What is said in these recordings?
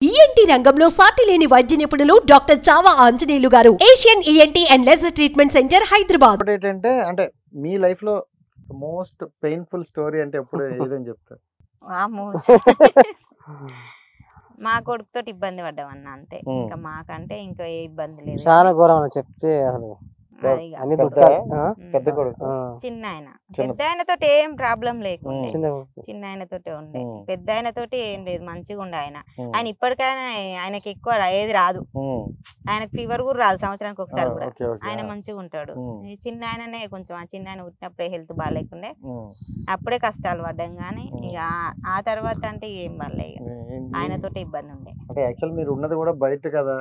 ENT రంగంలో సాటి లేని వైద్య నిపుణులు డాక్టర్ చావా ఆంజనేయులు గారు Asian ENT and laser treatment centre Hyderabad. ఇప్పుడు ఏంటంటే అంటే మీ లైఫ్ లో మోస్ట్ పెయిన్ఫుల్ స్టోరీ అంటే ఎప్పుడు ఏదని చెప్తారు? మా కొడుకుతో ఇబ్బంది పడ్డామన్న అంతే. ఇంకా మాకంటే ఇంకా ఏ ఇబ్బంది లేదు. చాలా ఘోరం చెప్తే అసలు అది ఇక. అన్ని దుఃఖాలు. పెద్ద కొడుకు చిన్న ఆయన పెద్ద ఆయనతో ఏం ప్రాబ్లం లేకుండే. చిన్న చిన్న ఆయనతోటే ఉండే. పెద్ద ఆయనతోటి ఏం లేదు, మంచిగా ఉండే ఆయన. ఉమ్. ఆయన ఇప్పటికైనా ఆయనకి ఎక్కువ ఏది రాదు, ఉమ్. ఆయనకు ఫీవర్ కూడా రాదు సంవత్సరానికి ఒకసారి కూడా. Okay, okay. ఆయన మంచిగా ఉంటాడు. ఉమ్. ఈ చిన్న ఆయననే కొంచెం, ఆ చిన్న ఆయన పుట్టినప్పుడే హెల్త్ బాగాలేకుండే, ఉమ్. అప్పుడే కష్టాలు పడ్డాం. కానీ ఇక ఆ తర్వాత అంటే ఏం పడలే, ఇక ఆయనతోటి ఇబ్బంది ఉండే. అంటే యాక్చువల్ మీరు ఉన్నది కూడా బయట కదా,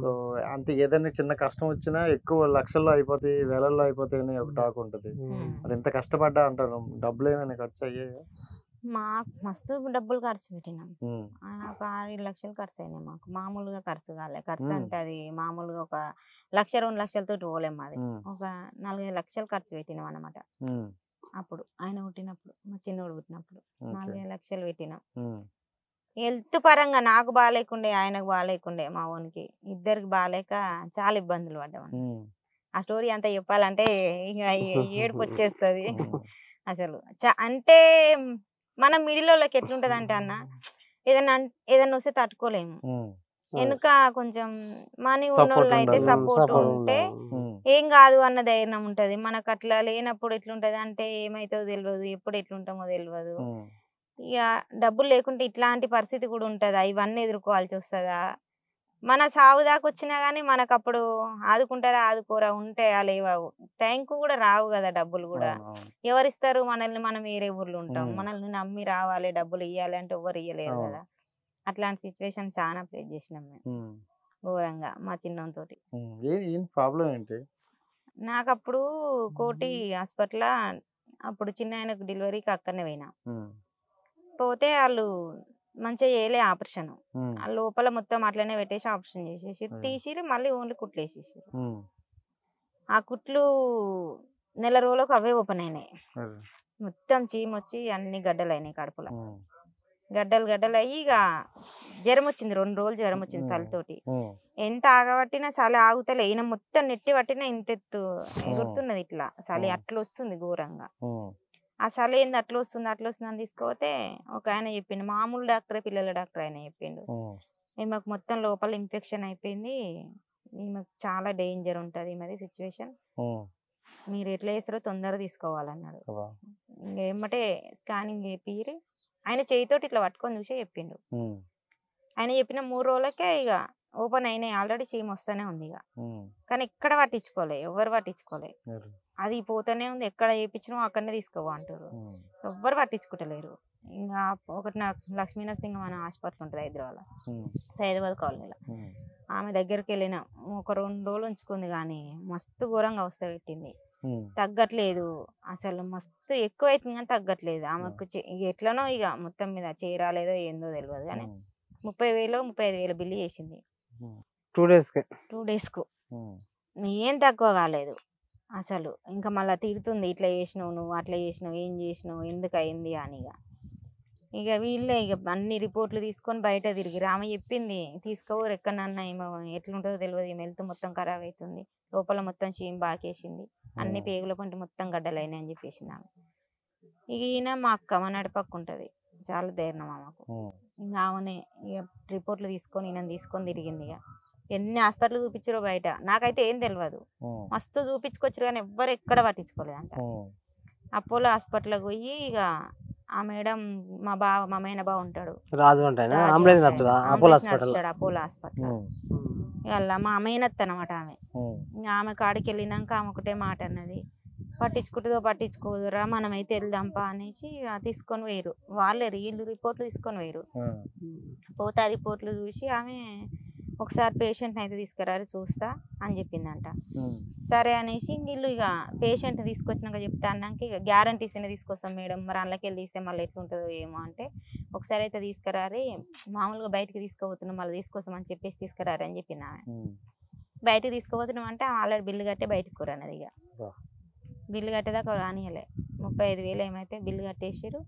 సో అంత ఏదైనా చిన్న కష్టం వచ్చినా ఎక్కువ లక్షల్లో అయిపోతాయి, వేలల్లో అయిపోతాయి అని ఒక టాక్ ఉంటుంది. మరి ఎంత కష్టపడ్డా అంటారు, డబ్బులు ఏమైనా ఖర్చు అయ్యాయి? మాకు మస్తు డబ్బులు ఖర్చు పెట్టినాం. ఒక 6-7 లక్షలు ఖర్చు అయినాయి మాకు. మామూలుగా ఖర్చు కాలే. ఖర్చు అంటే అది మామూలుగా ఒక 1-2 లక్షలతో పోలేము. అది ఒక 4-5 లక్షలు ఖర్చు పెట్టినాం అనమాట. అప్పుడు ఆయన పుట్టినప్పుడు, మా చిన్నోడు పుట్టినప్పుడు 4-5 లక్షలు పెట్టినాం. హెల్త్ పరంగా నాకు బాగాలేకుండే, ఆయనకు బాగాలేకుండే. మా ఓనికి ఇద్దరికి బాగాలేక చాలా ఇబ్బందులు పడ్డాం. ఆ స్టోరీ అంతా చెప్పాలంటే ఇక ఏడుపు వచ్చేస్తుంది అసలు. అంటే మన మిడిల్ వాళ్ళకి ఎట్లుంటది అంటే అన్న, ఏదన్నా వస్తే తట్టుకోలేము. వెనుక కొంచెం మనీ ఉన్నోళ్ళు అయితే సపోర్ట్ ఉంటే ఏం కాదు అన్న ధైర్యం ఉంటది. మనకు అట్లా లేనప్పుడు ఎట్లుంటది అంటే ఏమైతుందో తెలియదు, ఎప్పుడు ఎట్లుంటామో తెలియదు. ఇక డబ్బులు లేకుంటే ఇట్లాంటి పరిస్థితి కూడా ఉంటుందా, ఇవన్నీ ఎదుర్కోవాల్సి వస్తుందా? మన సాగు దాకా వచ్చినా కానీ మనకు అప్పుడు ఆదుకుంటారా ఆదుకోరా, ఉంటే లేవు, టైంకు కూడా రావు కదా డబ్బులు కూడా. ఎవరిస్తారు మనల్ని? మనం వేరే ఊర్లో ఉంటాం, మనల్ని నమ్మి రావాలి డబ్బులు ఇవ్వాలి అంటే ఎవరు ఇవ్వలేరు కదా. అట్లాంటి సిచ్యువేషన్ చాలా ఫేస్ చేసినాం మేము ఘోరంగా మా చిన్నంతోటి. ప్రాబ్లం ఏంటి? నాకు అప్పుడు కోటి హాస్పిటల్, అప్పుడు చిన్న ఆయనకు డెలివరీకి అక్కడనే పోయినా. పోతే వాళ్ళు మంచిగా చేయలే ఆపరేషన్. లోపల మొత్తం అట్లనే పెట్టేసి ఆపరేషన్ చేసేసి తీసిరు, మళ్ళీ ఓన్లీ కుట్లు వేసేసారు. ఆ కుట్లు నెల రోజులకు అవే ఓపెన్ అయినాయి. మొత్తం చీమ వచ్చి అన్ని గడ్డలు అయినాయి కడుపులో. గడ్డలు అయ్యి ఇక జ్వరం వచ్చింది. 2 రోజులు జ్వరం వచ్చింది చలితోటి. ఎంత ఆగబట్టినా చలి ఆగుతలే. ఈయన మొత్తం నెట్టి పట్టినా ఇంత ఎత్తు ఎగురుతున్నది ఇట్లా చలి. అట్లా వస్తుంది ఘోరంగా. ఆ చలి ఏంది అట్లా వస్తుంది అని తీసుకోతే ఒక ఆయన చెప్పిండు, మామూలు డాక్టరే, పిల్లల డాక్టర్ ఆయన చెప్పిండు, ఈమెకు మొత్తం లోపల ఇన్ఫెక్షన్ అయిపోయింది, ఈమెకు చాలా డేంజర్ ఉంటుంది ఈమెది సిచ్యువేషన్, మీరు ఎట్లా చేస్తారో తొందరగా తీసుకోవాలన్నాడు. ఇంకా ఏమంటే స్కానింగ్ చేపిరి. ఆయన చేయితోటి ఇట్లా పట్టుకొని చూసే చెప్పిండు. ఆయన చెప్పిన 3 రోజులకే ఇక ఓపెన్ అయినాయి. ఆల్రెడీ చీమ వస్తూనే ఉంది ఇక. కానీ ఎక్కడ పట్టించుకోలే, ఎవరు పట్టించుకోలే. అది పోతూనే ఉంది. ఎక్కడ చేయించినా అక్కడనే తీసుకోవా అంటారు, ఎవ్వరు పట్టించుకుంటలేరు. ఇంకా ఒకటి నాకు లక్ష్మీ నరసింహ అనే హాస్పిటల్ ఉంటుంది హైదరాబాద్, సైదాబాద్ కాలనీలో. ఆమె దగ్గరికి వెళ్ళిన ఒక 2 రోజులు ఉంచుకుంది, కానీ మస్తు ఘోరంగా అవస్థ పెట్టింది. తగ్గట్లేదు అసలు, మస్తు ఎక్కువ అవుతుంది కానీ తగ్గట్లేదు. ఆమెకు ఎట్లనో ఇక మొత్తం మీద చేరాలేదో ఏందో తెలియదు, కానీ 30,000-35,000 బిల్లు చేసింది 2 డేస్కు. ఏం తక్కువ కాలేదు అసలు. ఇంకా మళ్ళీ తిడుతుంది, ఇట్లా చేసినావు నువ్వు, అట్లా చేసినావు, ఏం చేసినావు, ఎందుకు అయింది అని. ఇక వీళ్ళే ఇక అన్ని రిపోర్ట్లు తీసుకొని బయట తిరిగి ఆమె చెప్పింది, తీసుకోరు ఎక్కడన్నా, ఏమో ఎట్లుంటుందో తెలియదు, ఈమె హెల్త్ మొత్తం ఖరాబ్ అవుతుంది, లోపల మొత్తం చీమ బాకేసింది, అన్ని పేగుల పంటి మొత్తం గడ్డలైనాయి అని చెప్పేసింది ఆమె. ఇక ఈయన మా అక్క, మా నడిపక్క ఉంటుంది, చాలా ధైర్యం ఆమెకు. ఇంకా ఆమెనే ఇక రిపోర్ట్లు తీసుకొని ఈయన తీసుకొని తిరిగింది. ఇక ఎన్ని హాస్పిటల్ చూపించారో బయట, నాకైతే ఏం తెలియదు. మస్తు చూపించుకొచ్చారు కానీ ఎవ్వరు ఎక్కడ పట్టించుకోలేదంట. అపోలో హాస్పిటల్కి పోయి ఇక ఆ మేడం, మా మేన బావ ఉంటాడు అపోలో హాస్పిటల్. ఇక మా మేనత్త అనమాట ఆమె. ఇంకా ఆమె కాడికి వెళ్ళినాక ఆమె ఒకటే మాట అన్నది, పట్టించుకుంటుందో పట్టించుకోదురా, మనమైతే వెళ్దాంపా అనేసి తీసుకొని పోయారు. వాళ్ళే వీళ్ళు రిపోర్ట్లు తీసుకొని పోయారు. పోతే ఆ రిపోర్ట్లు చూసి ఆమె ఒకసారి పేషెంట్ని అయితే తీసుకురారు చూస్తా అని చెప్పిందంట. సరే అనేసి వీళ్ళు ఇక పేషెంట్ని తీసుకొచ్చినాక చెప్తా అన్నాక ఇక గ్యారంటీస్ తీసుకొస్తాం మేడం, మరి అందులోకి వెళ్ళి తీస్తే మళ్ళీ ఎట్లుంటుందో ఏమో అంటే, ఒకసారి అయితే తీసుకురారి, మామూలుగా బయటకు తీసుకుపోతున్నాం మళ్ళీ తీసుకొస్తామని చెప్పేసి తీసుకురారు అని చెప్పింది ఆమె. బయటకు తీసుకుపోతున్నాం అంటే ఆల్రెడీ బిల్లు కట్టే బయటకు కూరన్నది. ఇక బిల్లు కట్టేదాకా రానియలే. 35,000 ఏమైతే బిల్లు కట్టేసారు.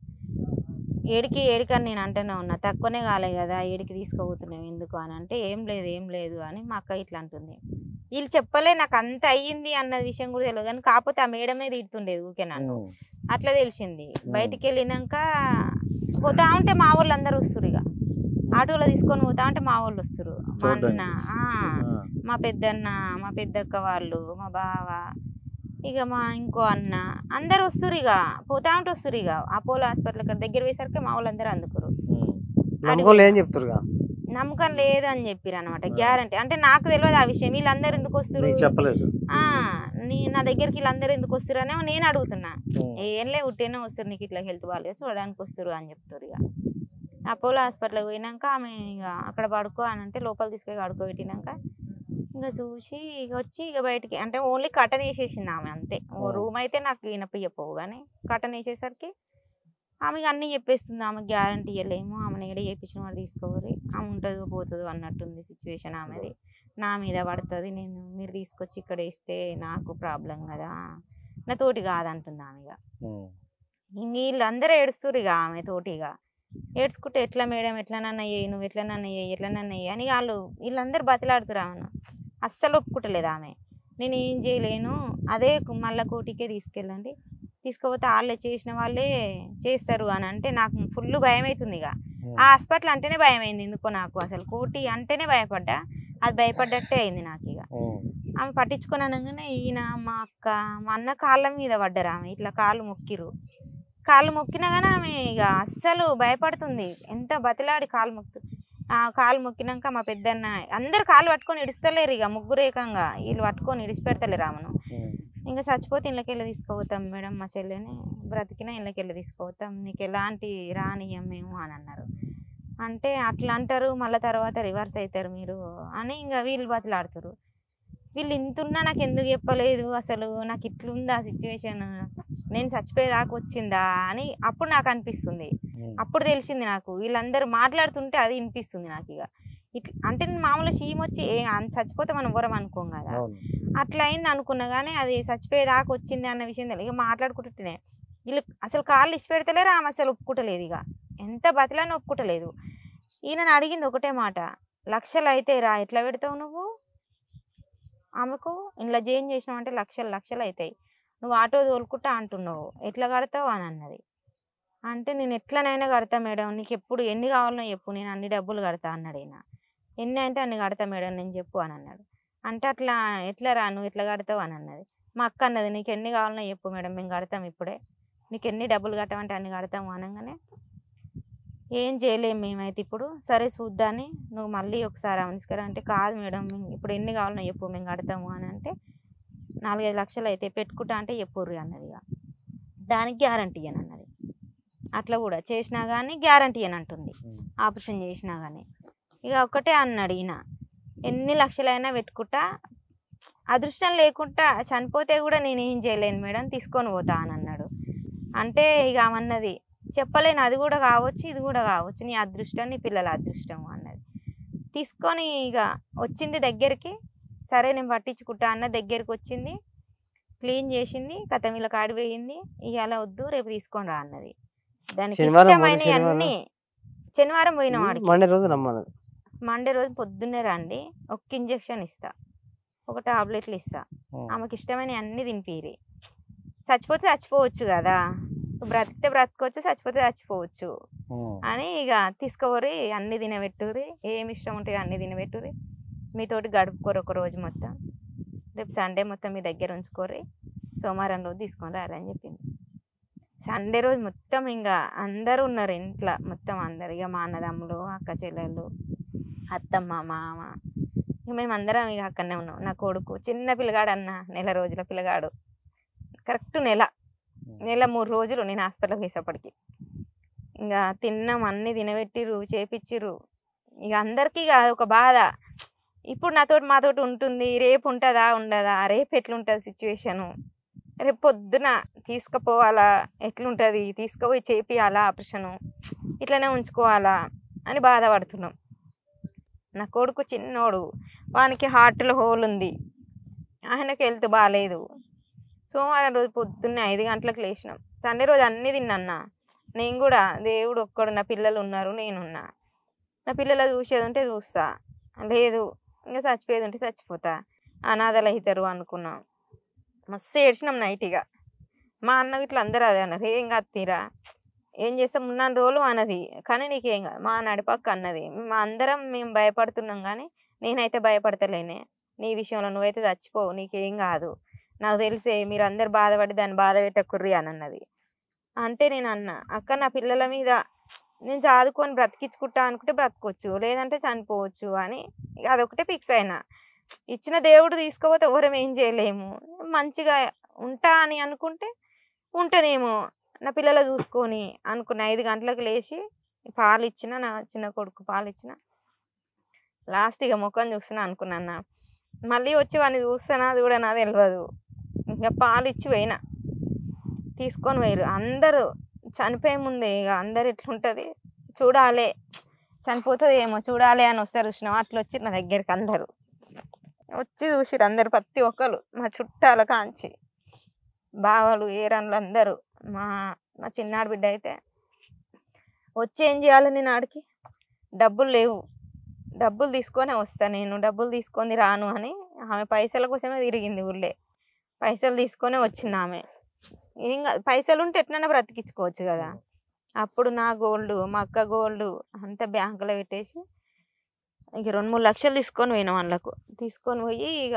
ఏడికని నేను అంటూనే ఉన్నా, తక్కువనే కాలే కదా ఏడికి తీసుకుపోతున్నావు ఎందుకు అని అంటే ఏం లేదు అని మా అక్క ఇట్లా అంటుంది. వీళ్ళు చెప్పలే నాకు అంత అయ్యింది అన్న విషయం కూడా తెలియదు, కానీ కాకపోతే ఆ మేడమే తిడుతుండేది ఊకే నన్ను, అట్లా తెలిసింది. బయటికి వెళ్ళినాక పోతా ఉంటే మా వాళ్ళు అందరూ వస్తారు, ఇక ఆటోలో తీసుకొని పోతా ఉంటే మా వాళ్ళు వస్తారు, మా అన్న, మా పెద్దన్న, మా పెద్దక్క వాళ్ళు, మా బావ, ఇక మా ఇంకో అన్న అందరు వస్తారు, ఇక పోతా ఉంటే వస్తారు. ఇక అపోలో హాస్పిటల్ ఇక్కడ దగ్గర పోయేసరికి మా వాళ్ళు అందరూ అందుకురు. ఏం చెప్తారు నమ్మకం లేదు అని చెప్పారు అనమాట, గ్యారంటీ. అంటే నాకు తెలియదు ఆ విషయం, వీళ్ళందరూ ఎందుకు వస్తారు చెప్పలేదు, నా దగ్గరికి వీళ్ళందరూ ఎందుకు వస్తారు అని నేను అడుగుతున్నా. ఏంలే ఉట్టేనే వస్తారు, నీకు ఇట్లా హెల్త్ బాగాలేదు చూడడానికి వస్తారు అని చెప్తారు. ఇక అపోలో హాస్పిటల్కి పోయినాక ఆమె ఇక అక్కడ పడుకో అని అంటే లోపల తీసుకొని పడుకోబెట్టినాక ఇంకా చూసి ఇక వచ్చి ఇక బయటికి అంటే ఓన్లీ కటన్ వేసేసింది ఆమె, అంతే. రూమ్ అయితే నాకు చెప్పవు, కానీ కటన్ వేసేసరికి ఆమె అన్నీ చెప్పేస్తుంది. ఆమె గ్యారంటీ ఇవ్వలేము, ఆమెను ఇక్కడ చేయించిన వాడు తీసుకోవాలి, ఆమె ఉంటుందో పోతుందో అన్నట్టుంది సిచ్యువేషన్ ఆమెది. నా మీద పడుతుంది, మీరు తీసుకొచ్చి ఇక్కడ వేస్తే నాకు ప్రాబ్లం కదా, నా తోటి కాదంటుంది ఆమె. ఇక వీళ్ళందరూ ఏడుస్తారు ఇక ఆమె తోటిగా ఏడ్చుకుంటే ఎట్లా మేడం ఎట్లనన్నా వేయి, నువ్వు ఎట్లనన్నా వేయి అని వీళ్ళందరూ బతిలాడుతారు ఆమెను. అస్సలు ఒప్పుకుంటలేదు ఆమె. నేను ఏం చేయలేను, అదే మళ్ళీ కోటికే తీసుకెళ్ళండి, తీసుకుపోతే వాళ్ళే చేసిన వాళ్ళే చేస్తారు అని అంటే నాకు ఫుల్ భయం అవుతుంది. ఇక ఆ హాస్పిటల్ అంటేనే భయం అయింది ఎందుకో నాకు, అసలు కోటి అంటేనే భయపడ్డా, అది భయపడ్డట్టే అయింది నాకు. ఇక ఆమె పట్టించుకొని అనగానే ఈయన మా అక్క మా అన్న కాళ్ళ మీద పడ్డారు, ఆమె ఇట్లా కాళ్ళు మొక్కినా కానీ ఆమె ఇక అస్సలు భయపడుతుంది. ఎంత బతిలాడి కాళ్ళు మొక్కినాక మా పెద్దన్న అందరు కాళ్ళు పట్టుకొని ఇడుస్తలేరు, ఇక ముగ్గురు ఏకంగా వీళ్ళు పట్టుకొని ఇడిచిపెడతలేరు ఆమెను. ఇంకా చచ్చిపోతే ఇళ్ళకెళ్ళి తీసుకుపోతాం మేడం, మా చెల్లెని బ్రతికినా ఇళ్ళకెళ్ళి తీసుకుపోతాం, నీకు ఎలాంటి రానియం మేము అని అన్నారు. అంటే అట్లా అంటారు, మళ్ళీ తర్వాత రివర్స్ అవుతారు మీరు అని ఇంకా వీళ్ళు బతిలాడుతారు. వీళ్ళు ఇంతున్నా నాకు ఎందుకు చెప్పలేదు, అసలు నాకు ఇట్లుందా సిచ్యువేషన్, నేను చచ్చిపోయేదాకా వచ్చిందా అని అప్పుడు నాకు అనిపిస్తుంది. అప్పుడు తెలిసింది నాకు, వీళ్ళందరూ మాట్లాడుతుంటే అది వినిపిస్తుంది నాకు. ఇక ఇట్లా అంటే నేను మామూలుగా చీమ వచ్చి చచ్చిపోతే మనం ఎవరం అనుకోం కదా, అట్లా అయింది అనుకున్నా, కానీ అది చచ్చిపోయేదాకా వచ్చింది అన్న విషయం తెలియదు. ఇక మాట్లాడుకుంటుంటేనే వీళ్ళు అసలు కాళ్ళు ఇచ్చి పెడతలేరు, ఆమె అసలు ఒప్పుకుంటలేదు. ఇక ఎంత బతిలాని ఒప్పుకుంటలేదు. ఈయనని అడిగింది ఒకటే మాట, లక్షలు అయితే రా ఎట్లా పెడతావు నువ్వు ఆమెకు, ఇంట్లో జైన్ చేసినావు అంటే లక్షలు అవుతాయి, నువ్వు ఆటో తోలుకుంటా అంటున్నావు ఎట్లా కడతావు అని అన్నది. అంటే నేను ఎట్లనైనా కడతా మేడం, నీకు ఎప్పుడు ఎన్ని కావాలనో చెప్పు, నేను అన్ని డబ్బులు కడతా అన్నాడు. ఈయన ఎన్ని అంటే అన్ని కడతా మేడం నేను చెప్పు అని అన్నాడు. అంటే అట్లా ఎట్లా రా నువ్వు ఎట్లా కడతావు అని అన్నది. మా అక్క అన్నది, నీకు ఎన్ని కావాలనో చెప్పు మేడం మేము కడతాం ఇప్పుడే, నీకు ఎన్ని డబ్బులు కట్టమంటే అన్ని కడతాము అనగానే ఏం చేయలేము మేమైతే ఇప్పుడు, సరే చూద్దాని నువ్వు మళ్ళీ ఒకసారి అవనిస్కరా అంటే కాదు మేడం ఇప్పుడు ఎన్ని కావాలనో చెప్పు మేము కడతాము అని అంటే 4-5 లక్షలు అయితే పెట్టుకుంటా అంటే చెప్పుర్రి అన్నది. ఇక దానికి గ్యారంటీ అని అన్నది. అట్లా కూడా చేసినా కానీ గ్యారంటీ అని అంటుంది, ఆపరేషన్ చేసినా కానీ. ఇక ఒక్కటే అన్నాడు ఈయన, ఎన్ని లక్షలైనా పెట్టుకుంటా, అదృష్టం లేకుండా చనిపోతే కూడా నేను ఏం చేయలేను మేడం, తీసుకొని పోతా అని అన్నాడు. అంటే ఇక అన్నది చెప్పలేను, అది కూడా కావచ్చు ఇది కూడా కావచ్చు, నీ అదృష్టం నీ పిల్లల అదృష్టం అన్నది. తీసుకొని ఇక వచ్చింది దగ్గరికి, సరే నేను పట్టించుకుంటా అన్న దగ్గరికి వచ్చింది, క్లీన్ చేసింది, కథమిల కాడిపోయింది, ఇవాళ వద్దు రేపు తీసుకొని రా అన్నది. దానికి ఇష్టమైన అన్ని శనివారం పోయిన వాడికి మండే రోజు పొద్దున్నే రండి, ఒక ఇంజక్షన్ ఇస్తా, ఒక టాబ్లెట్లు ఇస్తా, ఆమెకి ఇష్టమైన అన్ని తినిపిరి, చచ్చిపోతే చచ్చిపోవచ్చు కదా, బ్రతికితే బ్రతకొచ్చు చచ్చిపోతే చచ్చిపోవచ్చు అని ఇక తీసుకోరి అన్ని తినబెట్టుర్రి, ఏమి ఇష్టం ఉంటాయో అన్ని తినబెట్టుర్రి, మీతోటి గడుపుకోరు ఒక రోజు మొత్తం, రేపు సండే మొత్తం మీ దగ్గర ఉంచుకోరి, సోమవారం రోజు తీసుకొని రారని చెప్పింది. సండే రోజు మొత్తం ఇంకా అందరూ ఉన్నారు ఇంట్లో, మొత్తం అందరు, ఇక మా అన్నదమ్ములు అక్క చెల్లెళ్ళు అత్తమ్మ మామ, ఇక మేమందరం ఇక అక్కడనే ఉన్నాం. నా కొడుకు చిన్న పిల్లగాడు అన్న, 1 రోజుల పిల్లగాడు, కరెక్ట్ నెల 3 రోజులు నేను హాస్పిటల్కి వేసేప్పటికి. ఇంకా తిన్నాం, అన్నీ తినబెట్టిర్రు చేపిచ్చిర్రు. ఇక అందరికీ ఇక ఒక బాధ, ఇప్పుడు మాతోటి ఉంటుంది, రేపు ఉంటుందా ఉండదా, రేపు ఎట్లుంటుంది సిచ్యువేషను, రేపు పొద్దున తీసుకుపోవాలా ఎట్లుంటుంది, తీసుకుపోయి చేపియాలా ఆపరేషను, ఇట్లనే ఉంచుకోవాలా అని బాధపడుతున్నాం. నా కొడుకు చిన్నోడు, వానికి హార్ట్లో హోల్ ఉంది, ఆయనకి హెల్త్ బాగాలేదు. సోమవారం రోజు పొద్దున్నే 5 గంటలకు లేచినాం, సండే రోజు అన్నీ తిన్నా, నేను కూడా దేవుడు ఒక్కడు, నా పిల్లలు ఉన్నారు, నేనున్నా. నా పిల్లలు చూసేది ఉంటే చూస్తా, లేదు ఇంకా చచ్చిపోయేది ఉంటే చచ్చిపోతా, అనాథలు అవుతారు అనుకున్నాం. మస్తు ఏడ్చినాం నైట్గా. మా అన్న ఇట్లా అందరూ అదే అన్నారు, ఏం కాదు తీరా, ఏం చేస్తాం 3 రోజులు అన్నది, కానీ నీకేం కాదు. మా నడిపక్క అన్నది, మా అందరం మేము భయపడుతున్నాం కానీ నేనైతే భయపడతలేనే, నీ విషయంలో నువ్వైతే చచ్చిపోవు, నీకేం కాదు, నాకు తెలిసే మీరు అందరు బాధపడి దాన్ని బాధ పెట్టకుర్రి అని అన్నది. అంటే నేను అన్న, అక్క నా పిల్లల మీద నేను చదువుకొని బ్రతికించుకుంటా అనుకుంటే బ్రతకొచ్చు, లేదంటే చనిపోవచ్చు అని అదొకటే ఫిక్స్ అయినా. ఇచ్చిన దేవుడు తీసుకోపోతే ఎవరం ఏం చేయలేము, మంచిగా ఉంటా అని అనుకుంటే ఉంటానేమో, నా పిల్లలు చూసుకొని అనుకున్న. 5 గంటలకు లేచి పాలు ఇచ్చిన, నా చిన్న కొడుకు పాలు ఇచ్చిన. లాస్ట్ ఇక ముఖం చూస్తున్నా అనుకున్నా, మళ్ళీ వచ్చి వాడిని చూస్తానా చూడనా తెలియదు. ఇంకా పాలు ఇచ్చి పోయినా, తీసుకొని పోయారు అందరూ. చనిపోయే ముందే ఇక అందరు ఎట్లుంటుంది చూడాలి, చనిపోతుంది ఏమో చూడాలి అని వస్తారు చూసినాం, అట్లా వచ్చి నా దగ్గరికి అందరూ వచ్చి చూసిరు. అందరు ప్రతి ఒక్కరు, మా చుట్టాల కాంచి బావలు ఏరన్లు అందరూ. మా మా చిన్నాడు బిడ్డ అయితే వచ్చి ఏం చేయాలి, నేను ఆడికి డబ్బులు లేవు, డబ్బులు తీసుకొనే వస్తా, నేను డబ్బులు తీసుకొని రాను అని ఆమె పైసల కోసమే తిరిగింది ఊళ్ళే. పైసలు తీసుకొనే వచ్చింది ఆమె. ఏం కాదు, పైసలు ఉంటే ఎట్లైనా బ్రతికించుకోవచ్చు కదా. అప్పుడు నా గోల్డ్, మా అక్క గోల్డ్ అంతా బ్యాంకులో పెట్టేసి ఇక 2-3 లక్షలు తీసుకొని పోయినాం వాళ్ళకు. తీసుకొని పోయి ఇక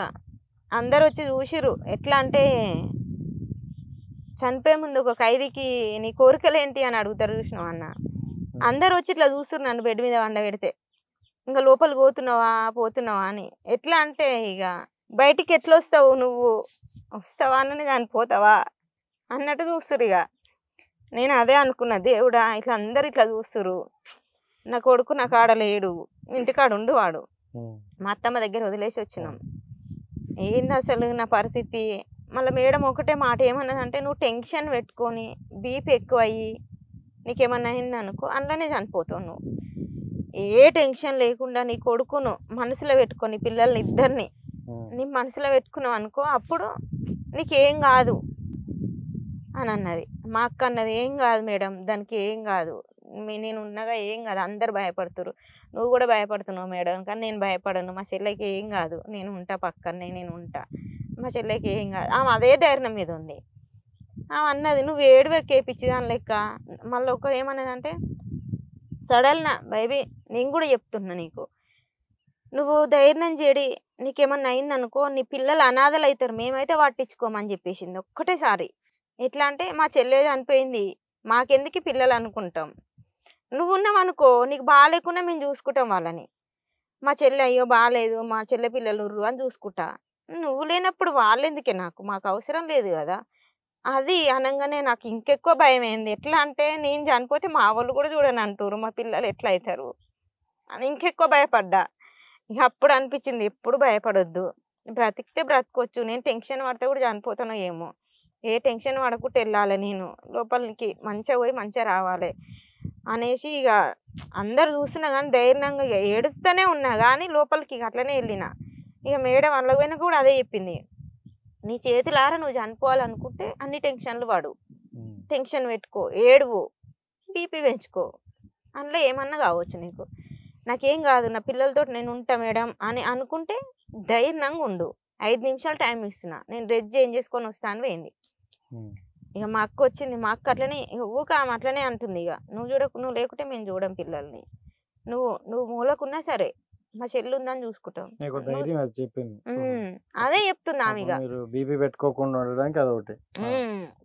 అందరు వచ్చి చూసిరు. ఎట్లా అంటే చనిపోయే ముందు ఒక ఖైదీకి నీ కోరికలు ఏంటి అని అడుగుతారు చూసినావు అన్న. అందరు వచ్చి ఇట్లా చూస్తురు నన్ను బెడ్ మీద వండబెడితే, ఇంకా లోపలికి పోతున్నావా అని. ఎట్లా అంటే ఇక బయటికి ఎట్లా వస్తావు, నువ్వు వస్తావా అని చనిపోతావా అన్నట్టు చూస్తురు. ఇక నేను అదే అనుకున్నా, దేవుడా ఇట్లా అందరు ఇట్లా చూస్తురు, నా కొడుకు నా కాడ లేడు, ఇంటికాడ ఉండు వాడు. మా అత్తమ్మ దగ్గర వదిలేసి వచ్చినాం. ఏంది అసలు నా పరిస్థితి. మళ్ళీ మేడం ఒకటే మాట ఏమన్నదంటే, నువ్వు టెన్షన్ పెట్టుకొని బీపీ ఎక్కువ అయ్యి నీకేమన్నా అయింది అనుకో, అందులోనే చనిపోతావు నువ్వు. ఏ టెన్షన్ లేకుండా నీ కొడుకును మనసులో పెట్టుకొని, పిల్లల్ని ఇద్దరిని నీ మనసులో పెట్టుకున్నావు అనుకో, అప్పుడు నీకేం కాదు అని అన్నది. మా అక్క అన్నది, ఏం కాదు మేడం, దానికి ఏం కాదు, నేను ఉన్నగా ఏం కాదు, అందరు భయపడుతురు, నువ్వు కూడా భయపడుతున్నావు మేడం, కానీ నేను భయపడను, మా చెల్లెకి ఏం కాదు, నేను ఉంటా పక్కనే, నేను ఉంటా, మా చెల్లెకి ఏం కాదు. ఆమె అదే ధైర్యం మీద ఉంది. ఆమె అన్నది, నువ్వు ఏడువెక్కేపిచ్చి దాని లెక్క. మళ్ళీ ఒకరు ఏమన్నదంటే, సడల్న బేబీ నేను కూడా చెప్తున్నా నీకు, నువ్వు ధైర్యం చేడి నీకేమన్నా అయిందనుకో, నీ పిల్లలు అనాథలు అవుతారు, మేమైతే పట్టించుకోమని చెప్పేసింది ఒక్కటేసారి. ఎట్లా అంటే, మా చెల్లె చనిపోయింది, మాకెందుకు పిల్లలు అనుకుంటాం, నువ్వు ఉన్నావు అనుకో, నీకు బాగాలేకున్నా మేము చూసుకుంటాం వాళ్ళని. మా చెల్లె అయ్యో బాగాలేదు, మా చెల్లె పిల్లలు అని చూసుకుంటా, నువ్వు లేనప్పుడు వాళ్ళెందుకే, మాకు అవసరం లేదు కదా. అది అనగానే నాకు ఇంకెక్కువ భయం అయింది. ఎట్లా అంటే, నేను చనిపోతే మా వాళ్ళు కూడా చూడని అంటారు, మా పిల్లలు ఎట్లా అవుతారు అని ఇంకెక్కువ భయపడ్డా. ఇక అప్పుడు అనిపించింది, ఎప్పుడు భయపడొద్దు, బ్రతికితే బ్రతకొచ్చు, నేను టెన్షన్ పడితే కూడా చనిపోతానో ఏమో, ఏ టెన్షన్ పడకుండా వెళ్ళాలి, నేను లోపలికి మంచిగా పోయి మంచిగా రావాలి అనేసి ఇక అందరు చూస్తున్నా కానీ ధైర్యంగా ఇక ఏడుస్తూనే ఉన్నా కానీ లోపలికి ఇక అట్లనే వెళ్ళిన. ఇక మేడం అందులో పోయినా కూడా అదే చెప్పింది, నీ చేతులారా నువ్వు చనిపోవాలనుకుంటే అన్ని టెన్షన్లు పడు, టెన్షన్ పెట్టుకో, ఏడువు, బీపీ పెంచుకో, అందులో ఏమన్నా కావచ్చు నీకు, నాకేం కాదు, నా పిల్లలతో నేను ఉంటా మేడం అని అనుకుంటే ధైర్యంగా ఉండు, 5 నిమిషాలు టైం ఇస్తున్నా, నేను డ్రెస్ చేంజ్ చేసుకొని వస్తాను పోయింది. ఇక మా అక్క వచ్చింది, మా అక్క అట్లనే ఊక ఆమె అట్లనే అంటుంది, ఇక నువ్వు లేకుంటే మేము చూడం పిల్లల్ని, నువ్వు మూలకున్నా సరే మా చెల్లి ఉందని చూసుకుంటాం. అదే చెప్తుంది ఆమె. ఇక బీపీ పెట్టుకోకుండా ఉండడానికి అదొకటి.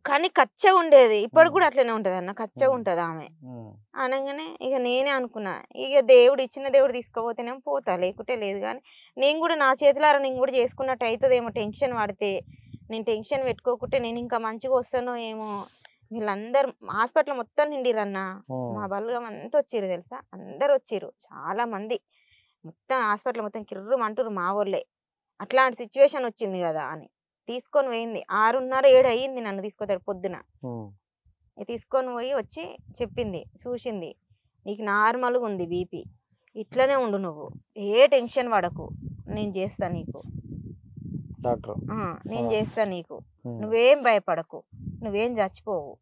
కానీ కచ్చగా ఉండేది, ఇప్పుడు కూడా అట్లనే ఉంటది అన్న, కచ్చగా ఉంటది ఆమె అనగానే ఇక నేనే అనుకున్నా, ఇక దేవుడు ఇచ్చిన దేవుడు తీసుకోపోతేనేమో పోతా, లేకుంటే లేదు. కానీ నేను కూడా నా చేతులారా నేను కూడా చేసుకున్నట్టు అవుతుందేమో, టెన్షన్ పడితే, నేను టెన్షన్ పెట్టుకోకుంటే నేను ఇంకా మంచిగా వస్తానో ఏమో. వీళ్ళందరూ హాస్పిటల్ మొత్తం నిండిరన్న, మా బల్గం అంతా వచ్చిర్రు తెలుసా, అందరు వచ్చిర్రు, చాలా మంది, మొత్తం హాస్పిటల్ మొత్తం కిర్రుమంటారు మా ఊళ్ళే. అట్లాంటి సిచ్యువేషన్ వచ్చింది కదా అని తీసుకొని పోయింది. 6:30-7 అయ్యింది నన్ను తీసుకొచ్చాడు పొద్దున. తీసుకొని పోయి వచ్చి చెప్పింది, చూసింది, నీకు నార్మల్గా ఉంది బీపీ, ఇట్లనే ఉండు, నువ్వు ఏ టెన్షన్ పడకు, నేను చేస్తా నీకు, నేను చేస్తా నీకు, నువ్వేం భయపడకు, నువ్వేం చచ్చిపోవు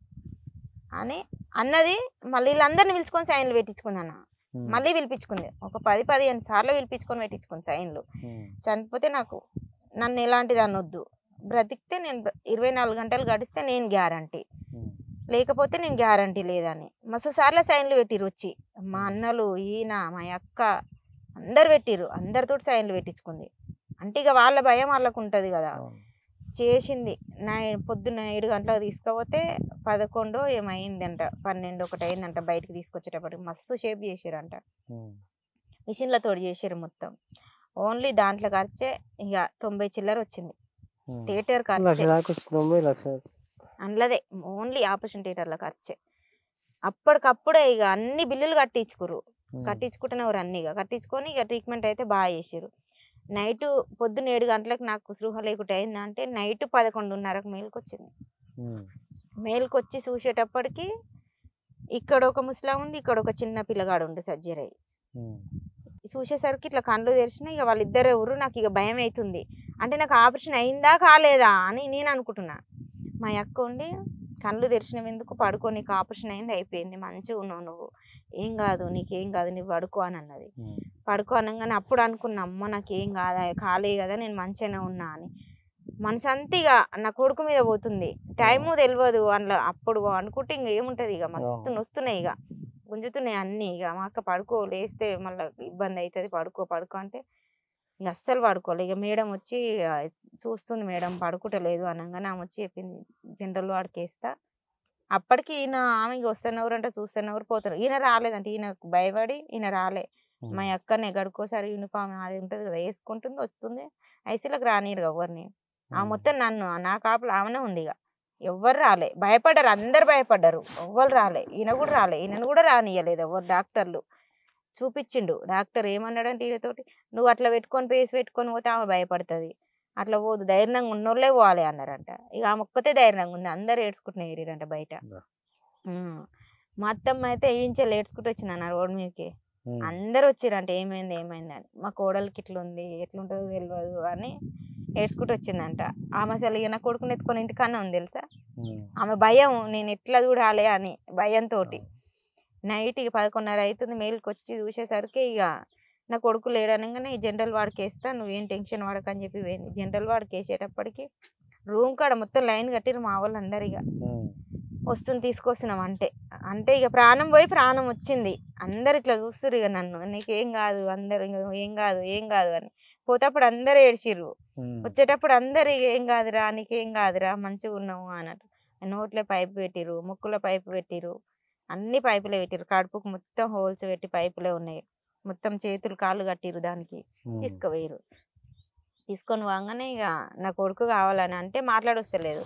అని అన్నది మళ్ళీ వీళ్ళందరిని పిలుచుకొని సైన్లు పెట్టించుకుంది అన్న. మళ్ళీ పిలిపించుకుంది, ఒక 10-15 సార్లు పిలిపించుకొని పెట్టించుకుంది సైన్లు. చనిపోతే నన్ను ఎలాంటిది అనొద్దు, బ్రతికితే నేను 24 గంటలు గడిస్తే నేను గ్యారంటీ, లేకపోతే నేను గ్యారంటీ లేదని మస్తు సార్లు సైన్లు పెట్టిరు. వచ్చి మా అన్నలు, ఈయన, మా అక్క అందరు పెట్టిరు. అందరితో సైన్లు పెట్టించుకుంది. అంటే ఇక వాళ్ళ భయం వాళ్ళకు ఉంటుంది కదా. చేసింది. పొద్దున్న 7 గంటలకు తీసుకుపోతే 11 ఏమైందంట, 12-1 అయిందంట. బయటికి తీసుకొచ్చేటప్పటికి మస్తు షేప్ చేసారంట. మిషన్లతో చేసారు మొత్తం. ఓన్లీ దాంట్లో ఖర్చే ఇక 90 చిల్లర వచ్చింది. థియేటర్ ఖర్చే అందులోదే, ఓన్లీ ఆపరేషన్ థియేటర్ల ఖర్చే. అప్పటికప్పుడే ఇక అన్ని బిల్లులు కట్టించుకుంటున్నారు. అన్ని ఇక కట్టించుకొని ఇక ట్రీట్మెంట్ అయితే బాగా చేసారు. నైట్ పొద్దున్న 7 గంటలకు నాకు స్పృహ లేకుండా అయిందంటే నైట్ 11:30కు మేలుకొచ్చింది. మేలుకొచ్చి చూసేటప్పటికి ఇక్కడ ఒక ముసలాం ఉంది, ఇక్కడ ఒక చిన్న పిల్లగాడు ఉండే సర్జరీ అయ్యి. చూసేసరికి ఇట్లా కళ్ళు తెరిచినా ఇక వాళ్ళిద్దరు ఎవరు, నాకు ఇక భయం అవుతుంది. అంటే నాకు ఆపరేషన్ అయిందా కాలేదా అని నేను అనుకుంటున్నా. మా అక్క ఉండి కళ్ళు తెరిచినవి ఎందుకు, పడుకో, నీకు ఆపరేషన్ అయింది, అయిపోయింది, మంచిగా ఉన్నావు నువ్వు, ఏం కాదు, నీకేం కాదు, నువ్వు పడుకో అని అన్నది. పడుకో అనగానే అప్పుడు అనుకున్నా, అమ్మ నాకేం కాలే కదా, నేను మంచిగానే ఉన్నా అని. మనసు అంతా ఇక నా కొడుకు మీద పోతుంది, టైము తెలియదు అందులో. అప్పుడు అనుకుంటే ఇంక ఏముంటుంది, ఇక మస్తు నొస్తున్నాయి, ఇక గుంజుతున్నాయి అన్నీ. ఇక మా అక్క పడుకో, లేస్తే మళ్ళీ ఇబ్బంది అవుతుంది, పడుకో అంటే ఇక అస్సలు పడుకోవాలి. ఇక మేడం వచ్చి చూస్తుంది, మేడం పడుకుంటలేదు అనగానే ఆమె వచ్చి చెప్పింది, జనరల్ వార్డుకి వేస్తా. అప్పటికి ఆమె ఇంక వస్తున్నవారు అంటే చూస్తున్నవారు పోతారు. ఈయన రాలేదంటే, ఈయనకు భయపడి ఈయన రాలే. మా అక్కనే గడుకోసారి యూనిఫామ్ అది ఉంటుంది కదా వేసుకుంటుంది, వస్తుంది. ఐసీలోకి రానియరు ఎవరిని. ఆ మొత్తం నా కాపులు ఆమెనే ఉంది. ఇక ఎవ్వరు రాలే, భయపడ్డారు, అందరు భయపడ్డారు, ఎవ్వరు రాలే. ఈయన కూడా రాలే, ఈయనను కూడా రానియలేదు ఎవరు. డాక్టర్లు చూపించిండు. డాక్టర్ ఏమన్నాడంటే ఈయనతోటి, నువ్వు అట్లా పేసి పెట్టుకొని పోతే ఆమె భయపడుతుంది, అట్లా పోదు, ధైర్యంగా ఉన్నోళ్ళే పోవాలి అన్నారంట. ఇక ఆమె ఒక్కతే ధైర్యంగా ఉంది, అందరు ఏడ్చుకుంటున్నా ఏరిరంట బయట. మా అత్తమ్మ అయితే ఏయించాలి ఏడ్చుకుంటూ వచ్చింది అన్న రోడ్డు మీదకి. అందరు వచ్చిరంట ఏమైంది అని. మా కోడలికి ఇట్లా ఉంది, ఎట్లుంటుందో తెలియదు అని ఏడ్చుకుంటూ వచ్చిందంట. ఆమె అసలు ఇక నా కొడుకుని ఎత్తుకొని ఇంటికన్నా ఉంది తెలుసా. ఆమె భయం, నేను ఎట్లా చూడాలి అని భయంతో. నైట్ ఇక 11:30 అవుతుంది, మేలుకి వచ్చి చూసేసరికి ఇక నా కొడుకు లేడనగానే ఈ జనరల్ వార్డుకి వేస్తా, నువ్వేం టెన్షన్ పడకని చెప్పి పోయింది. జనరల్ వార్డుకి వేసేటప్పటికి రూమ్ కాడ మొత్తం లైన్ కట్టిరు మా వాళ్ళు అందరు. ఇక వస్తుంది తీసుకొస్తున్నాం అంటే ఇక ప్రాణం పోయి ప్రాణం వచ్చింది. అందరు ఇట్లా చూస్తారు ఇక నన్ను, నీకేం కాదు, అందరు ఇక ఏం కాదు అని. పోతేప్పుడు అందరు ఏడ్చిర్రు, వచ్చేటప్పుడు అందరు ఇక ఏం కాదురా, నీకేం కాదురా, మంచిగా ఉన్నావు అన్నట్టు. నోట్లో పైపు పెట్టిరు, ముక్కులో పైపు పెట్టిరు, అన్ని పైపులే పెట్టిరు. కడుపుకు మొత్తం హోల్స్ పెట్టి పైపులే ఉన్నాయి. మొత్తం చేతులు కాళ్ళు కట్టిరు, దానికి తీసుకుపోయారు. తీసుకొని పోగానే ఇక నా కొడుకు కావాలని అంటే మాట్లాడొస్తలేదు.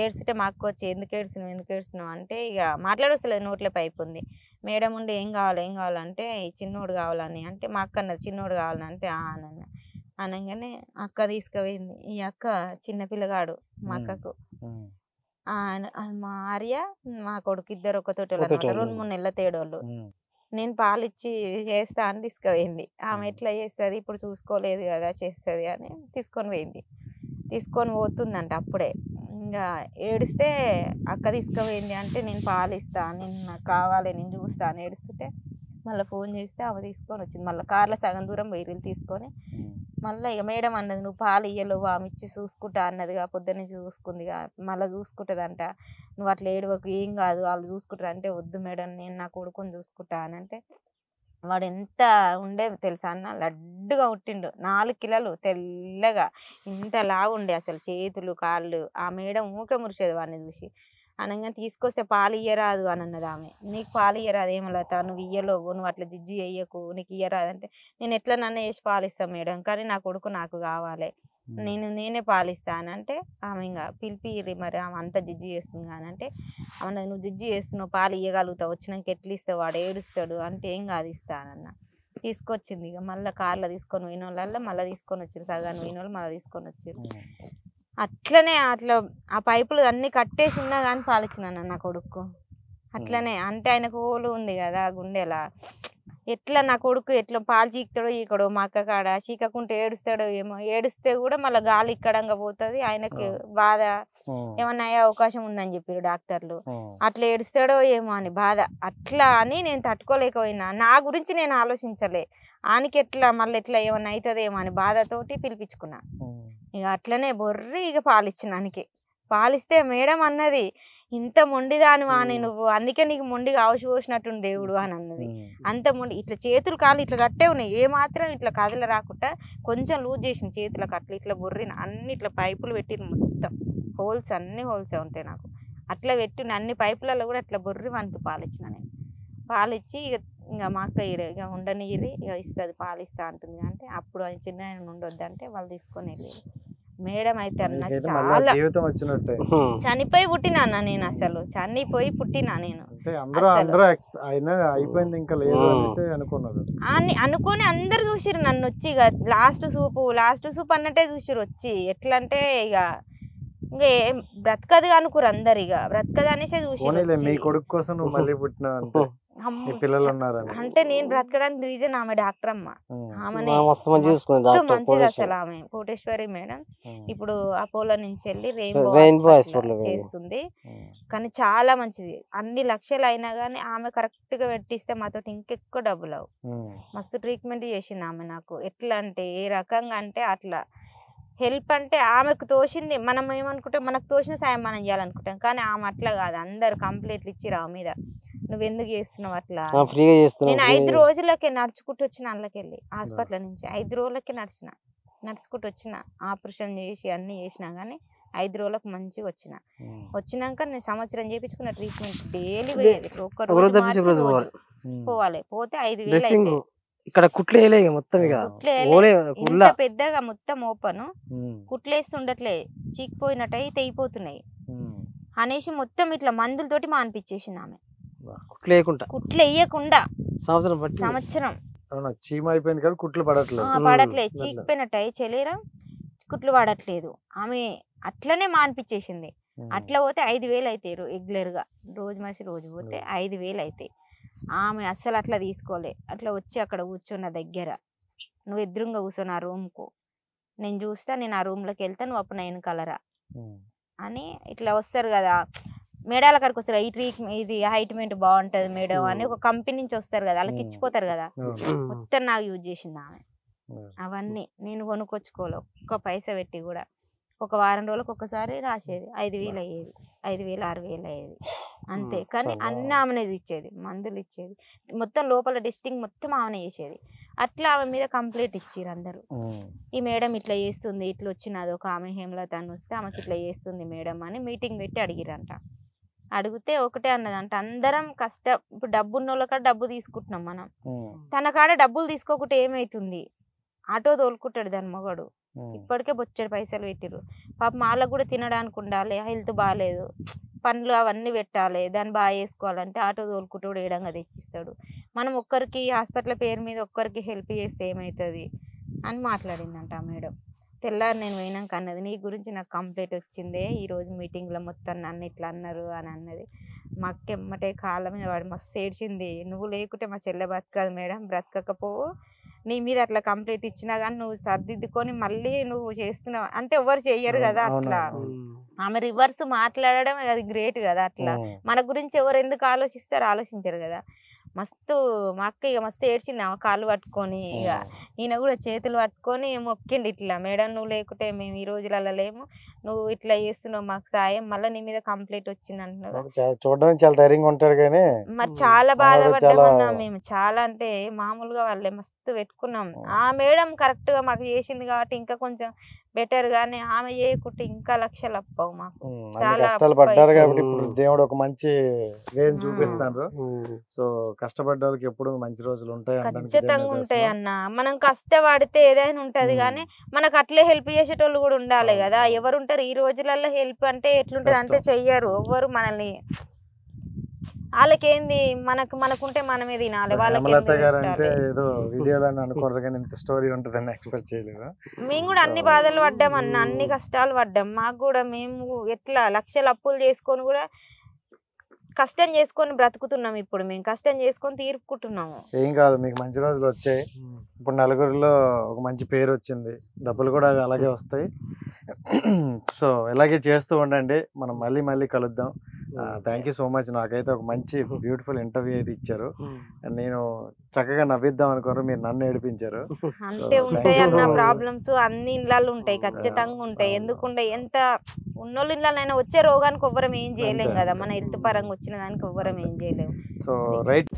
ఏడ్చుంటే మా అక్క వచ్చి ఎందుకు ఏడ్చినావు అంటే ఇక మాట్లాడొస్తలేదు, నోట్లో పైపు ఉంది. మేడం ఉండి ఏం కావాలంటే ఈ చిన్నోడు కావాలని అంటే, మా అక్క అన్నది చిన్నోడు కావాలని అంటే అనగానే అక్క తీసుకుపోయింది. ఈ అక్క చిన్నపిల్లగాడు మా అక్కకు, మా ఆర్య మా కొడుకు ఇద్దరు ఒకతోటి 2-3 నెలల తేడోళ్ళు. నేను పాలిచ్చి చేస్తా అని తీసుకుపోయింది. ఆమె ఎట్లా చేస్తుంది ఇప్పుడు చూసుకోలేదు కదా, చేస్తుంది అని తీసుకొని పోతుందంట. అప్పుడే ఇంకా ఏడిస్తే అక్క తీసుకుపోయింది అంటే, నేను పాలిస్తా, నాకు కావాలి, నేను చూస్తా అని ఏడుస్తుంటే మళ్ళీ ఫోన్ చేస్తే ఆమె తీసుకొని వచ్చింది. మళ్ళీ కార్లో సగం దూరం వెయ్యి తీసుకొని మళ్ళీ ఇక మేడం అన్నది, నువ్వు పాలు ఇయ్యలేవు, ఆమె ఇచ్చి చూసుకుంటా అన్నదిగా, పొద్దున్నుంచి చూసుకుందిగా, మళ్ళీ చూసుకుంటుందంట, నువ్వు అట్లా ఏడవకు, ఏం కాదు వాళ్ళు చూసుకుంటారు అంటే, వద్దు మేడం నేను నా కొడుకుని చూసుకుంటా అని అంటే. వాడు ఎంత ఉండే తెలుసా అన్న, లడ్డుగా పుట్టిండు, 4 కిలోలు, తెల్లగా ఇంత లావు ఉండే అసలు, చేతులు కాళ్ళు. ఆ మేడం ఊకే మురిచేది వాడిని చూసి. అనగా తీసుకొస్తే పాలు ఇయ్యరాదు అని అన్నది ఆమె. నీకు పాలు ఇయ్యరాదు ఏమలత, నువ్వు ఇయ్యలేవు, నువ్వు అట్లా జిజ్జి వేయకు, నీకు ఇయ్యరాదంటే, నేను ఎట్లా నన్ను వేసి పాలిస్తాను మేడం, కానీ నా కొడుకు నాకు కావాలి, నేనే పాలిస్తాను అంటే ఆమె ఇంకా పిలిపిరి. మరి ఆమె అంత జిజ్జి చేస్తుంది కానీ అంటే, ఆమె నువ్వు జిజ్జి చేస్తున్నావు, పాలు ఇయ్యగలుగుతావు, వచ్చినాక ఎట్లా ఇస్తావు, వాడు ఏడుస్తాడు అంటే ఏం కాదు ఇస్తానన్న. తీసుకొచ్చింది. ఇక మళ్ళీ కార్లో తీసుకొని పోయిన వాళ్ళల్లో మళ్ళీ తీసుకొని వచ్చింది, సగాన్ని పోయిన వాళ్ళు మళ్ళీ తీసుకొని వచ్చింది. అట్లనే అట్లా ఆ పైపులు అన్నీ కట్టేసి ఉన్నా కానీ పాలిచ్చినాను నా కొడుకు. అట్లనే అంటే ఆయనకు హోలు ఉంది కదా గుండెలా, ఎట్లా నా కొడుకు ఎట్లా పాలు చీకుతాడో ఈకడో మా అక్క కాడ చీకకుంటే ఏడుస్తాడో ఏమో, ఏడుస్తే కూడా మళ్ళీ గాలి ఇక్కడంగా పోతుంది, ఆయనకి బాధ ఏమన్నా అయ్యే అవకాశం ఉందని చెప్పారు డాక్టర్లు. అట్లా ఏడుస్తాడో ఏమో అని బాధ, అట్లా అని నేను తట్టుకోలేకపోయినా. నా గురించి నేను ఆలోచించలే, ఆయనకి ఎట్లా మళ్ళీ ఎట్లా ఏమన్నా అవుతుందేమో అని బాధతోటి పిలిపించుకున్నా. ఇక అట్లనే బొర్రి ఇక పాలిచ్చినానికి. పాలిస్తే మేడం అన్నది, ఇంత మొండిదాని వాణి నువ్వు, అందుకే నీకు మొండిగా ఆవుషి పోసినట్టుంది దేవుడు అని అన్నది. అంత మొండి, ఇట్లా చేతులు కాళ్ళు ఇట్లా కట్టే ఉన్నాయి, ఏ మాత్రం ఇట్లా కదల రాకుండా కొంచెం లూజ్ చేసింది చేతులకు. అట్లా ఇట్లా బొర్రిన అన్ని ఇట్లా పైపులు పెట్టిన, మొత్తం హోల్స్ అన్ని హోల్సే ఉంటాయి నాకు. అట్లా పెట్టిన అన్ని పైపులలో కూడా అట్లా బొర్రి వానికి పాలిచ్చిన నేను. పాలిచ్చి ఇక మా అక్క ఇక ఉండనిది, ఇక ఇస్తుంది పాలిస్తా అంటుంది. అంటే అప్పుడు ఆయన చిన్న ఆయన ఉండొద్దంటే వాళ్ళు తీసుకొని వెళ్ళి. మేడం అయితే అన్న చాలా చనిపోయి పుట్టినా నేను, అసలు చనిపోయి పుట్టినా నేను. అనుకొని అందరు చూసిరు నన్ను వచ్చి, ఇక లాస్ట్ సూపు అన్నట్టే చూసిరు వచ్చి. ఎట్లా అంటే ఇక ఇంకా బ్రతకదు అనుకురు అందరు, ఇక బ్రతకదు అనేసి చూసి. అంటే నేను బ్రతకడానికి రీజన్ ఆమె డాక్టర్ అమ్మ, ఆమెనే మంచిది అసలు. ఆమె కోటేశ్వరి మేడం ఇప్పుడు అపోలో నుంచి వెళ్ళి రెయిన్బో చేస్తుంది, కానీ చాలా మంచిది. అన్ని లక్షలు అయినా కానీ ఆమె కరెక్ట్ గా పెట్టిస్తే మాతో ఇంకెక్కువ డబ్బులు అవు. మస్తు ట్రీట్మెంట్ చేసింది ఆమె నాకు. ఎట్లా అంటే ఏ రకంగా అంటే అట్లా హెల్ప్ అంటే ఆమెకు తోచింది. మనం ఏమనుకుంటాం, మనకు తోచిన సాయం మనం చేయాలనుకుంటాం, కానీ ఆమె అట్లా కాదు. అందరు కంప్లీట్లు ఇచ్చిరు ఆమె మీద, నువ్వు ఎందుకు చేస్తున్నావు అట్లా. నేను 5 రోజులకే నడుచుకుంటూ వచ్చిన, అందులోకెళ్ళి హాస్పిటల్ నుంచి 5 రోజులకే నడుచుకుంటూ వచ్చిన. ఆపరేషన్ చేసి అన్ని చేసినా కానీ 5 రోజులకు మంచిగా వచ్చినాక నేను సంవత్సరం చేయించుకున్న ట్రీట్మెంట్. డైలీ పోయేది, ఒక్క రోజు పోవాలి. పోతే 5,000 ఇక్కడ కుట్లు వేయలే మొత్తం, ఇంత పెద్దగా మొత్తం ఓపెన్, కుట్లేసి ఉండట్లే, చీకిపోయినట్టు అయి తెగిపోతున్నాయి అనేసి మొత్తం ఇట్లా మందులతోటి మానిపించేసింది ఆమె. కుట్లు వేయకుండా సంవత్సరం పడట్లేదు, చీకిపోయినట్టు అయి చెలేరా కుట్లు పడట్లేదు. ఆమె అట్లనే మానిపించేసింది. అట్లా పోతే 5,000 అవుతాయి రెగ్యులర్ గా, రోజు మనిషి రోజు పోతే 5,000 అవుతాయి. ఆమె అస్సలు అట్లా తీసుకోలే. అట్లా వచ్చి అక్కడ కూర్చున్న దగ్గర, నువ్వు ఎదురుగా కూర్చొని ఆ రూమ్కు, నేను చూస్తా, నేను ఆ రూమ్లోకి వెళ్తా, నువ్వు అప్పుడు 9 కలరా అని ఇట్లా వస్తారు కదా మేడాల కాడికి వస్తారు. ఇది హైట్మెంట్ బాగుంటది మేడం అని ఒక కంపెనీ నుంచి వస్తారు కదా, వాళ్ళకి ఇచ్చిపోతారు కదా, మొత్తం నాకు యూజ్ చేసింది ఆమె. అవన్నీ నేను కొనుక్కొచ్చుకోలే, ఒక్క పైసా పెట్టి కూడా. ఒక వారం రోజులకు ఒకసారి రాసేది, 5,000 అయ్యేది, 5,000 6,000 అయ్యేది అంతే. కానీ అన్నీ ఆమెనే ఇచ్చేది, మందులు ఇచ్చేది, మొత్తం లోపల టెస్టింగ్ మొత్తం ఆమెనే చేసేది. అట్లా ఆమె మీద కంప్లైంట్ ఇచ్చిర్రు అందరూ. ఈ మేడం ఇట్లా చేస్తుంది, ఇట్లా వచ్చినది ఒక ఆమె హేమలత అని వస్తే ఆమెకి ఇట్లా చేస్తుంది మేడం అని మీటింగ్ పెట్టి అడిగిరంట. అడిగితే ఒకటే అన్నదంట, అందరం కష్టం, ఇప్పుడు డబ్బు ఉన్న వాళ్ళ కాడ డబ్బు తీసుకుంటున్నాం మనం, తన కాడ డబ్బులు తీసుకోకుండా ఏమైతుంది, ఆటో తోలుకుంటాడు దాని మగడు, ఇప్పటికే బొచ్చడి పైసలు పెట్టిరు. పాపం వాళ్ళకు కూడా తినడానికి ఉండాలి, హెల్త్ బాగాలేదు, పండ్లు అవన్నీ పెట్టాలి, దాన్ని బాగా వేసుకోవాలంటే ఆటో తోలుకుంటాడు, ఏడంగా తెచ్చిస్తాడు. మనం ఒక్కరికి హాస్పిటల్ పేరు మీద ఒక్కరికి హెల్ప్ చేస్తే ఏమవుతుంది అని మాట్లాడిందంట ఆ మేడం. తెల్లారి నేను పోయినాక అన్నది, నీ గురించి నాకు కంప్లైంట్ వచ్చిందే ఈరోజు మీటింగ్లో, మొత్తం నన్ను ఇట్లా అన్నారు అని అన్నది. మా అక్క ఎమ్మటే కాళ్ళ మీద వాడు మస్తు ఏడ్చింది. నువ్వు లేకుంటే మా చెల్లె బ్రతకదు మేడం, బ్రతకకపోవు, నీ మీద అట్లా కంప్లైంట్ ఇచ్చినా కానీ నువ్వు సర్దిద్దుకొని మళ్ళీ నువ్వు చేస్తున్నావు అంటే ఎవరు చెయ్యరు కదా అట్లా. ఆమె రివర్స్ మాట్లాడడం అది గ్రేట్ కదా. అట్లా మన గురించి ఎవరు ఎందుకు ఆలోచిస్తారు, ఆలోచించరు కదా. మస్తు మా అక్క ఇక మస్తు ఏడ్చింది, ఆమె కాళ్ళు పట్టుకొని, ఇక ఈయన కూడా చేతులు పట్టుకొని మొక్కిండి, ఇట్లా మేడం నువ్వు లేకుంటే మేము ఈ రోజులలో లేము, నువ్వు ఇట్లా చేస్తున్నావు మాకు సాయం, మళ్ళీ నీ మీద కంప్లైంట్ వచ్చింది అంటున్నారు. చూడడానికి చాలా ధైర్యంగా ఉంటాడు కానీ మరి చాలా బాధపడ్డామన్నా మేము, చాలా అంటే మామూలుగా వాళ్ళే మస్తు పెట్టుకున్నాం. ఆ మేడం కరెక్ట్ గా మాకు చేసింది కాబట్టి ఇంకా కొంచెం బెటర్, గానీ ఆమె చేయకుంటే ఇంకా లక్షలు అప్పవు మాకు. చాలా కష్టాలు పడ్డారు కాబట్టి ఇప్పుడు దేవుడు ఒక మంచి వేని చూపిస్తారు. సో కష్టపడ్డ వాళ్ళకి ఎప్పుడు మంచి రోజులు ఉంటాయి, ఖచ్చితంగా ఉంటాయి అన్న. మనం కష్టపడితే ఏదైనా ఉంటది, కానీ మనకు అట్లే హెల్ప్ చేసేటోళ్ళు కూడా ఉండాలి కదా. ఎవరు ఉంటారు ఈ రోజులలో హెల్ప్ అంటే ఎట్లుంటది అంటే చెయ్యరు ఎవరు మనల్ని. వాళ్ళకేంది మనకుంటే మనమే తినాలి, హేమలత గారు అంటే ఏదో వీడియోలో అనుకోరు కానీ ఇంత స్టోరీ ఉంటుందని ఎక్స్పెక్ట్ చేయలేదు. మేము కూడా అన్ని బాధలు పడ్డాం అన్న, అన్ని కష్టాలు పడ్డాం. మాకు కూడా మేము ఎట్లా లక్షలు అప్పులు చేసుకొని కూడా కష్టం చేసుకొని బ్రతుకుతున్నాం. ఇప్పుడు మేము కష్టం చేసుకొని తీర్పుకుంటున్నాము. ఏం కాదు, మీకు మంచి రోజులు వచ్చాయి. ఇప్పుడు నలుగురిలో ఒక మంచి పేరు వచ్చింది, డబ్బులు కూడా అలాగే వస్తాయి. సో ఇలాగే చేస్తూ ఉండండి, మనం మళ్ళీ మళ్ళీ కలుద్దాం. Thank you so much. నాకైతే ఒక మంచి బ్యూటిఫుల్ ఇంటర్వ్యూ అయితే ఇచ్చారు. నేను చక్కగా నవ్విద్దాం అనుకోరు, మీరు నన్ను ఏడిపించారు. అంటే ఉంటాయి అన్న ప్రాబ్లమ్స్ అన్ని ఇళ్ళల్లో ఉంటాయి, ఖచ్చితంగా ఉంటాయి. ఎందుకుంటే ఎంత ఉన్నోళ్ళు ఇళ్ళనైనా వచ్చే రోగానికి ఎవ్వరం ఏం చేయలేము కదా, మన హెల్త్ పరంగా వచ్చిన దానికి ఎవ్వరం ఏం చేయలేము. So right.